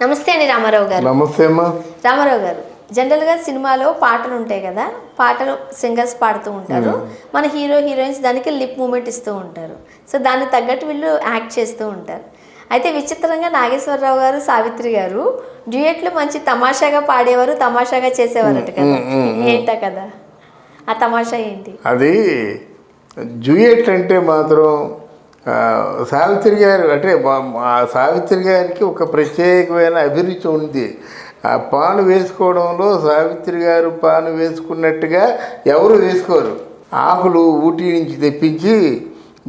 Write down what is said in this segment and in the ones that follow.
నమస్తే అండి రామారావు గారు. నమస్తే అమ్మా. రామారావు గారు, జనరల్గా సినిమాలో పాటలు ఉంటాయి కదా, పాటలు సింగర్స్ పాడుతూ ఉంటారు, మన హీరో హీరోయిన్స్ దానికి లిప్ మూమెంట్ ఇస్తూ ఉంటారు. సో దానికి తగ్గట్టు వీళ్ళు యాక్ట్ చేస్తూ ఉంటారు. అయితే విచిత్రంగా నాగేశ్వరరావు గారు, సావిత్రి గారు డ్యూయెట్లు మంచి తమాషాగా పాడేవారు, తమాషాగా చేసేవారట కదా. ఏంటా కదా ఆ తమాషా ఏంటి? అది డ్యూయెట్ అంటే మాత్రం సావిత్రి గారు అంటే సావిత్రి గారికి ఒక ప్రత్యేకమైన అభిరుచి ఉంది. ఆ పాను వేసుకోవడంలో సావిత్రి గారు పాను వేసుకున్నట్టుగా ఎవరు వేసుకోరు. ఆకులు ఊటీ నుంచి తెప్పించి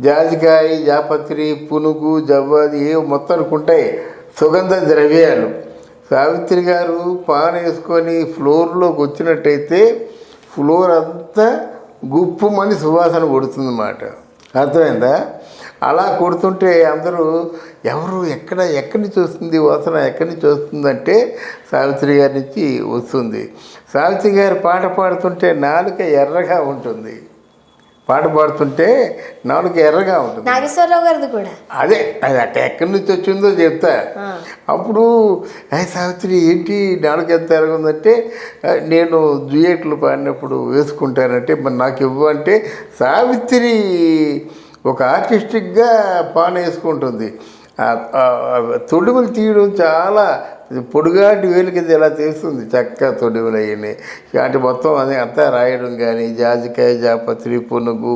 జాజికాయ, జాపత్రి, పునుగు, జవ్వాది ఏ మొత్తానికి ఉంటాయి సుగంధ ద్రవ్యాలు. సావిత్రి గారు పాను వేసుకొని ఫ్లోర్లోకి వచ్చినట్టయితే ఫ్లోర్ అంతా గుప్పుమని సువాసన కొడుతుందన్నమాట. అర్థమైందా? అలా కొడుతుంటే అందరూ ఎవరు ఎక్కడి నుంచి వస్తుంది వాసన, ఎక్కడి నుంచి వస్తుందంటే సావిత్రి గారి నుంచి వస్తుంది. సావిత్రి గారు పాట పాడుతుంటే నాలుక ఎర్రగా ఉంటుంది. పాట పాడుతుంటే నాలుక ఎర్రగా ఉంటుంది. నాగేశ్వరరావు గారిది కూడా అదే. అది అట్ట ఎక్కడి నుంచి వచ్చిందో చెప్తా. అప్పుడు సావిత్రి ఏంటి నాలుక ఎంత ఎర్రగా ఉందంటే, నేను డ్యూయెట్లు పాడినప్పుడు వేసుకుంటానంటే మరి నాకు ఇవ్వంటే సావిత్రి ఒక ఆర్టిస్టిక్గా పాన వేసుకుంటుంది. తొడుగులు తీయడం చాలా పొడుగాటి వేలు కింద ఎలా తీస్తుంది, చక్కగా తొడుగులు అయ్యి వాటి మొత్తం అదే అంతా రాయడం కానీ జాజికాయ, జాపత్రి, పునుగు,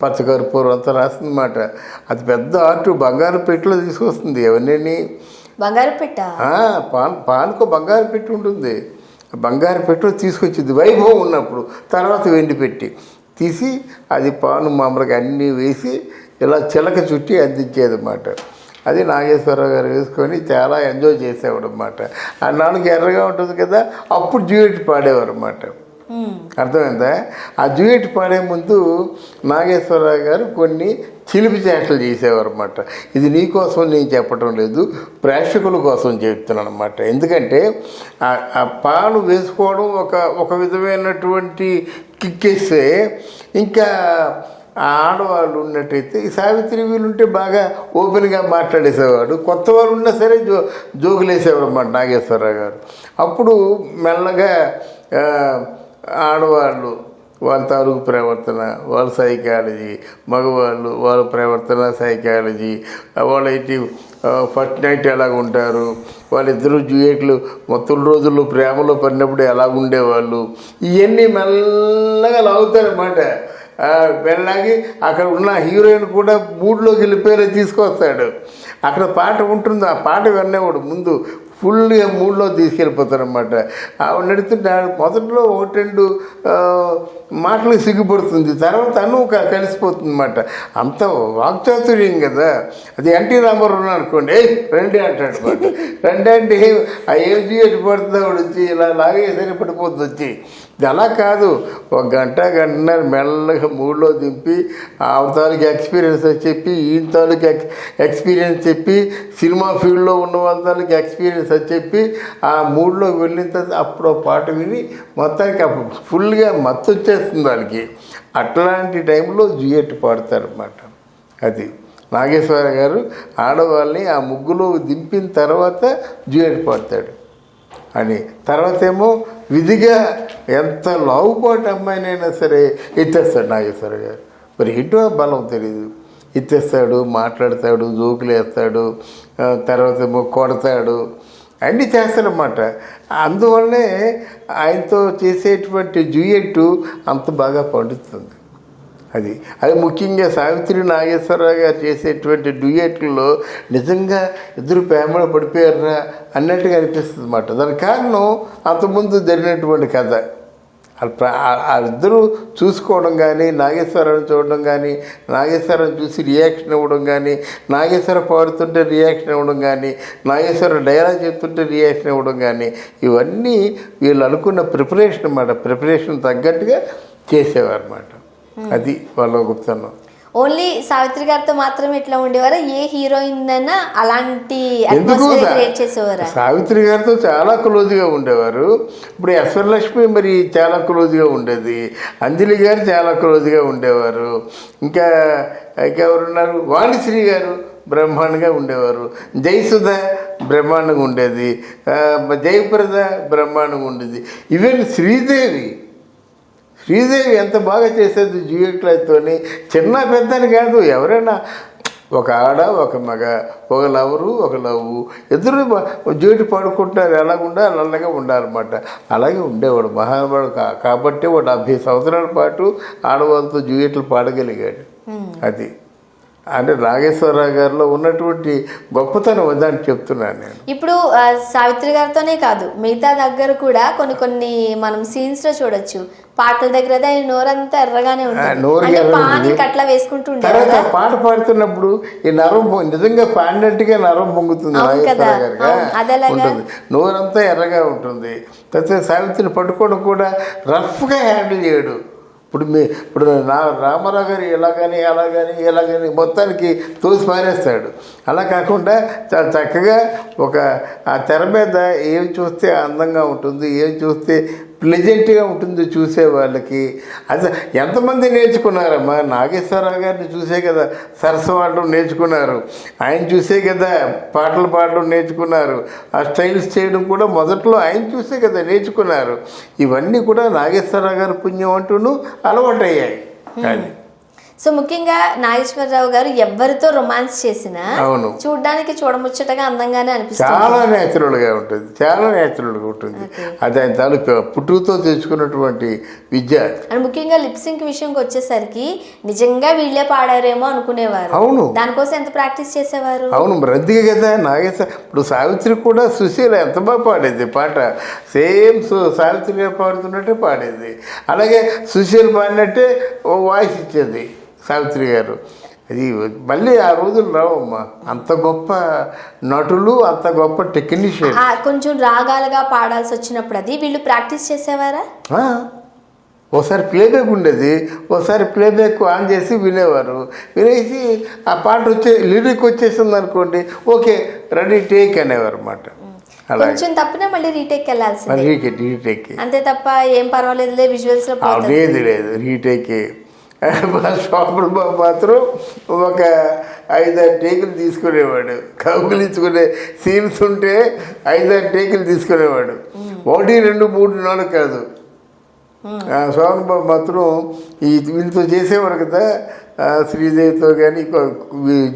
పచ్చకర్పూరం అంతా రాస్తుందన్నమాట. అది పెద్ద ఆర్టు. బంగారు పెట్టిలో తీసుకొస్తుంది అవన్నీ. బంగారు పెట్ట పానుకో బంగారు పెట్టి ఉంటుంది. బంగారు పెట్టిలో తీసుకొచ్చింది వైభవం ఉన్నప్పుడు. తర్వాత వెండి పెట్టి తీసి అది పాను మామూలుగా అన్నీ వేసి ఇలా చిలక చుట్టి అందించేది అన్నమాట. అది నాగేశ్వరరావు గారు వేసుకొని చాలా ఎంజాయ్ చేసేవాడు అన్నమాట. ఆ నాలుగు ఎర్రగా ఉంటుంది కదా, అప్పుడు డ్యూయెట్ పాడేవారు అన్నమాట. అర్థమైందా? ఆ డ్యూయెట్ పాడే ముందు నాగేశ్వరరావు గారు కొన్ని చిలిపి చేష్టలు చేసేవారు అన్నమాట. ఇది నీకోసం నేను చెప్పటం లేదు, ప్రేక్షకుల కోసం చెప్తున్నాను అన్నమాట. ఎందుకంటే ఆ పాను వేసుకోవడం ఒక విధమైనటువంటి కిక్కేస్తే, ఇంకా ఆడవాళ్ళు ఉన్నట్టయితే ఈ సావిత్రి వీళ్ళుంటే బాగా ఓపెన్గా మాట్లాడేసేవాడు. కొత్త వాళ్ళు ఉన్నా సరే జోకులు వేసేవాడు అన్నమాట నాగేశ్వరరావు గారు. అప్పుడు మెల్లగా ఆడవాళ్ళు వాళ్ళ తాలూకు ప్రవర్తన, వాళ్ళ సైకాలజీ, మగవాళ్ళు వాళ్ళ ప్రవర్తన సైకాలజీ, వాళ్ళైతే ఫస్ట్ నైట్ ఎలాగ ఉంటారు, వాళ్ళిద్దరూ డ్యూయెట్లు మొత్తం రోజుల్లో ప్రేమలో పడినప్పుడు ఎలా ఉండేవాళ్ళు, ఇవన్నీ మెల్లగా లాగుతారన్నమాట. వెళ్ళాగి అక్కడ ఉన్న హీరోయిన్ కూడా మూడ్లోకి వెళ్ళిపోయేలా తీసుకొస్తాడు. అక్కడ పాట ఉంటుంది, ఆ పాట వినేవాడు ముందు ఫుల్గా మూడ్లో తీసుకెళ్ళిపోతారన్నమాట. ఆవిడ నడుతుంటే మొదట్లో ఒకటి రెండు మాటలు సిగ్గుపడుతుంది, తర్వాత అను కలిసిపోతుంది అన్నమాట. అంత వాక్చాతుర్యం కదా. అది ఎన్టీ రామారావు అనుకోండి, రండి అంటాడు మాట. రండి అంటే ఆ ఏజీ ఎటు పడుతుంది ఆవిడ వచ్చి ఇలా లాగే సరిపడిపోతుంది వచ్చి. ఇది అలా కాదు, ఒక గంటన్నర మెల్లగా మూడ్లో దింపి ఆవిడ తాలూకు ఎక్స్పీరియన్స్ చెప్పి, ఈయన తాలూకు ఎక్స్పీరియన్స్ చెప్పి, సినిమా ఫీల్డ్లో ఉన్న వాళ్ళ తాలూకు ఎక్స్పీరియన్స్ అని చెప్పి ఆ మూడ్లోకి వెళ్ళిన తర్వాత అప్పుడు పాట విని మొత్తానికి అప్పుడు ఫుల్గా మత్తు వచ్చేస్తుంది వాళ్ళకి. అట్లాంటి టైంలో డ్యూయెట్ పాడతారన్నమాట. అది నాగేశ్వర గారు ఆడవాళ్ళని ఆ ముగ్గులో దింపిన తర్వాత డ్యూయెట్ పాడతాడు అని. తర్వాత ఏమో విధిగా ఎంత లావుపాటు అమ్మాయినైనా సరే ఎత్తేస్తాడు నాగేశ్వర గారు. మరి ఏంటో బలం తెలియదు, ఎత్తేస్తాడు, మాట్లాడతాడు, జోకులు వేస్తాడు, తర్వాత ఏమో కొడతాడు, అన్నీ చేస్తాడన్నమాట. అందువల్లనే ఆయనతో చేసేటువంటి డ్యూయెట్ అంత బాగా పండుతుంది. అది ముఖ్యంగా సావిత్రి నాగేశ్వరరావు గారు చేసేటువంటి డ్యూయెట్లలో నిజంగా ఇద్దరు ప్రేమలో పడిపోయారా అన్నట్టుగా అనిపిస్తుంది అన్నమాట. దానికి కారణం అంతకుముందు జరిగినటువంటి కథ. వాళ్ళిద్దరూ చూసుకోవడం కానీ, నాగేశ్వరరావుని చూడడం కానీ, నాగేశ్వరరావుని చూసి రియాక్షన్ ఇవ్వడం కానీ, నాగేశ్వర పాడుతుంటే రియాక్షన్ ఇవ్వడం కానీ, నాగేశ్వర డైలాగ్ చెప్తుంటే రియాక్షన్ ఇవ్వడం కానీ, ఇవన్నీ వీళ్ళు అనుకున్న ప్రిపరేషన్ అన్నమాట. ప్రిపరేషన్ తగ్గట్టుగా చేసేవారు అన్నమాట. అది వాళ్ళ గొప్పతనం. ఓన్లీ సావిత్రి గారితో మాత్రమే ఇట్లా ఉండేవారా? ఏ హీరోయిన్ అయినా అలాంటి చేసేవారా? సావిత్రి గారితో చాలా క్లోజ్గా ఉండేవారు. ఇప్పుడు ఎస్వరలక్ష్మి మరి చాలా క్లోజ్గా ఉండేది, అంజలి గారు చాలా క్లోజ్గా ఉండేవారు, ఇంకా ఎవరున్నారు, వాణిశ్రీ గారు బ్రహ్మాండంగా ఉండేవారు. జయసుధ బ్రహ్మాండంగా ఉండేది, జయప్రద బ్రహ్మాండంగా ఉండేది. ఈవెన్ శ్రీదేవి ఎంత బాగా చేసేది డ్యూయెట్లతోని. చిన్న పెద్దని కాదు, ఎవరైనా ఒక ఆడ ఒక మగ, ఒక లవరు ఒక లవ్వు, ఇద్దరు డ్యూయెట్ పాడుకుంటారు. ఎలాగుండా నల్లగా ఉండాలన్నమాట. అలాగే ఉండేవాడు మహానుభావుడు. కాబట్టి వాడు 70 సంవత్సరాల పాటు ఆడవాళ్ళతో డ్యూయెట్లు పాడగలిగాడు. అది అంటే నాగేశ్వరరావు గారిలో ఉన్నటువంటి గొప్పతనం అదని చెప్తున్నాను నేను. ఇప్పుడు సావిత్రి గారితోనే కాదు, మిగతా దగ్గర కూడా కొన్ని మనం సీన్స్ లో చూడొచ్చు. పాటల దగ్గర ఆయన నోరంతా ఎర్రగానే ఉంటుంది, అట్లా వేసుకుంటూ తర్వాత పాట పాడుతున్నప్పుడు ఈ నరం నిజంగా పాడినట్టుగా నరం పొంగుతుంది. నాగేశ్వరరావు గారికి ఉంటుంది, నోరంతా ఎర్రగా ఉంటుంది. తర్వాత సావిత్రిని పట్టుకోవడం కూడా రఫ్గా హ్యాండిల్ చేయడు. ఇప్పుడు రామారావు గారు ఎలాగని మొత్తానికి తోసి పారేస్తాడు. అలా కాకుండా చాలా చక్కగా ఆ తెర మీద ఏం చూస్తే అందంగా ఉంటుంది, ఏం చూస్తే ప్లెజెంట్గా ఉంటుంది చూసే వాళ్ళకి. అది ఎంతమంది నేర్చుకున్నారమ్మా? నాగేశ్వరరావు గారిని చూసే కదా సరస్సు ఆడడం నేర్చుకున్నారు, ఆయన చూసే కదా పాటలు పాడడం నేర్చుకున్నారు, ఆ స్టైల్స్ చేయడం కూడా మొదట్లో ఆయన చూసే కదా నేర్చుకున్నారు. ఇవన్నీ కూడా నాగేశ్వరరావు గారి పుణ్యం అంటూను అలవాటయ్యాయి. కానీ సో ముఖ్యంగా నాగేశ్వరరావు గారు ఎవరితో రొమాన్స్ చేసినా చూడడానికి చూడముచ్చటగా అందంగానే అనిపిస్తుంది. చాలా న్యాచురల్గా ఉంటుంది. అది ఆయన తాలూకు పుట్టుతో తెచ్చుకున్నటువంటి విద్య. అండ్ ముఖ్యంగా లిప్సింక్ విషయంకి వచ్చేసరికి నిజంగా వీళ్ళే పాడారేమో అనుకునేవారు. అవును, దానికోసం ఎంత ప్రాక్టీస్ చేసేవారు. అవును, రద్దీగా కదా నాగేశ్వర. ఇప్పుడు సావిత్రి కూడా సుశీల ఎంత బాగా పాడేది పాట, సేమ్ సావిత్రి గారు పాడుతున్నట్టే పాడేది. అలాగే సుశీల పాడినట్టే ఓ వాయిస్ ఇచ్చేది సావిత్రి గారు. అది మళ్ళీ ఆ రోజులు రావమ్మా. అంత గొప్ప నటులు, అంత గొప్ప టెక్నీషియన్. కొంచెం రాగాలుగా పాడాల్సి వచ్చినప్పుడు అది వీళ్ళు ప్రాక్టీస్ చేసేవారా? ఓసారి ప్లేబ్యాక్ ఉండేది, ఓసారి ప్లేబ్యాక్ ఆన్ చేసి వినేవారు. వినేసి ఆ పాట లిరిక్ వచ్చేసింది అనుకోండి, ఓకే రెడీ టేక్ అనేవారు అన్నమాట. కొంచెం తప్పినా మళ్ళీ రీటేక్ వెళ్ళాల్సింది. రీటేక్ అంతే తప్ప ఏం పర్వాలేదులే విజువల్స్ లో. లేదు రీటేకే. షాపుల బాబు మాత్రం ఒక 5-6 టేకులు తీసుకునేవాడు. కౌగులించుకునే సీన్స్ ఉంటే 5-6 టేకులు తీసుకునేవాడు. 1, 2, 3, 4 కాదు. శోభన్ బాబు మాత్రం వీళ్ళతో చేసేవాడు కదా, శ్రీదేవితో కానీ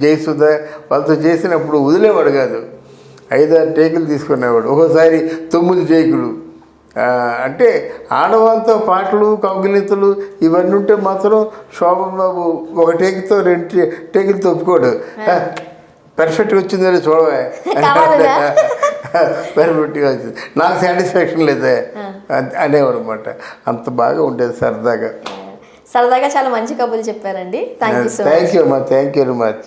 జయసుధ వాళ్ళతో చేసినప్పుడు వదిలేవాడు కాదు. 5-6 టేకులు తీసుకునేవాడు. ఒకసారి 9 టేకులు. అంటే ఆడవాళ్ళతో పాటలు, కౌగిలింతలు ఇవన్నీ ఉంటే మాత్రం శోభన్ బాబు 1 టేకుతో 2 టేకులతో ఒప్పుకోడు. పర్ఫెక్ట్గా వచ్చిందని చూడవా, పర్ఫెక్ట్గా వచ్చింది, నాకు సాటిస్ఫాక్షన్ లేదే అనేవాడు అనమాట. అంత బాగా ఉండేది సరదాగా. చాలా మంచి కబుర్లు చెప్పారండి. థ్యాంక్ యూ అమ్మా, థ్యాంక్ యూ వెరీ మచ్.